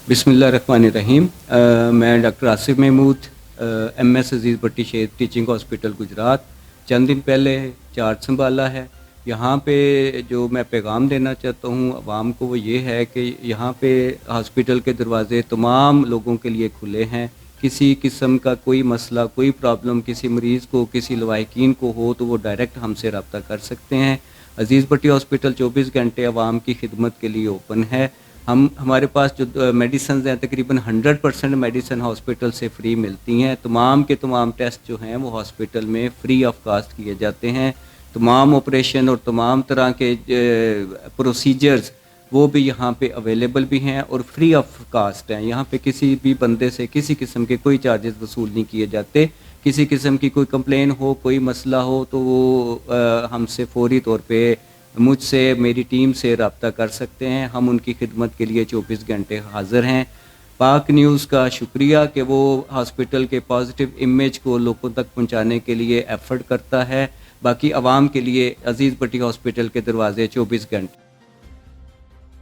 बिस्मिल्लाहिर्रहमानिर्रहीम। मैं doctor Asif Mahmood, MS अजीज़ भट्टी Sheikh teaching hospital Gujarat, चंद दिन पहले चार्ज संभाला है। यहाँ पे जो मैं पैगाम देना चाहता हूँ आवाम को वो ये है कि यहाँ पे हॉस्पिटल के दरवाज़े तमाम लोगों के लिए खुले हैं। किसी किस्म का कोई मसला, कोई प्रॉब्लम किसी मरीज़ को, किसी लवाहिकीन को हो तो वो डायरेक्ट हमसे रब्ता कर सकते हैं। अजीज़ भट्टी हॉस्पिटल 24 घंटे आवाम की खिदमत के लिए ओपन है। हमारे पास जो मेडिसिन हैं तकरीबन 100% मेडिसिन हॉस्पिटल से फ्री मिलती हैं। तमाम के तमाम टेस्ट जो हैं वो हॉस्पिटल में फ्री ऑफ कास्ट किए जाते हैं। तमाम ऑपरेशन और तमाम तरह के प्रोसीजर्स वो भी यहाँ पे अवेलेबल भी हैं और फ्री ऑफ कास्ट हैं। यहाँ पे किसी भी बंदे से किसी किस्म के कोई चार्जेस वसूल नहीं किए जाते। किसी किस्म की कोई कंप्लेन हो, कोई मसला हो तो वो हमसे फौरी तौर पे मुझसे, मेरी टीम से रब्ता कर सकते हैं। हम उनकी खिदमत के लिए 24 घंटे हाज़िर हैं। पाक न्यूज़ का शुक्रिया कि वो हॉस्पिटल के पॉजिटिव इमेज को लोगों तक पहुंचाने के लिए एफ़र्ट करता है। बाकी आवाम के लिए अजीज़ भट्टी हॉस्पिटल के दरवाज़े 24 घंटे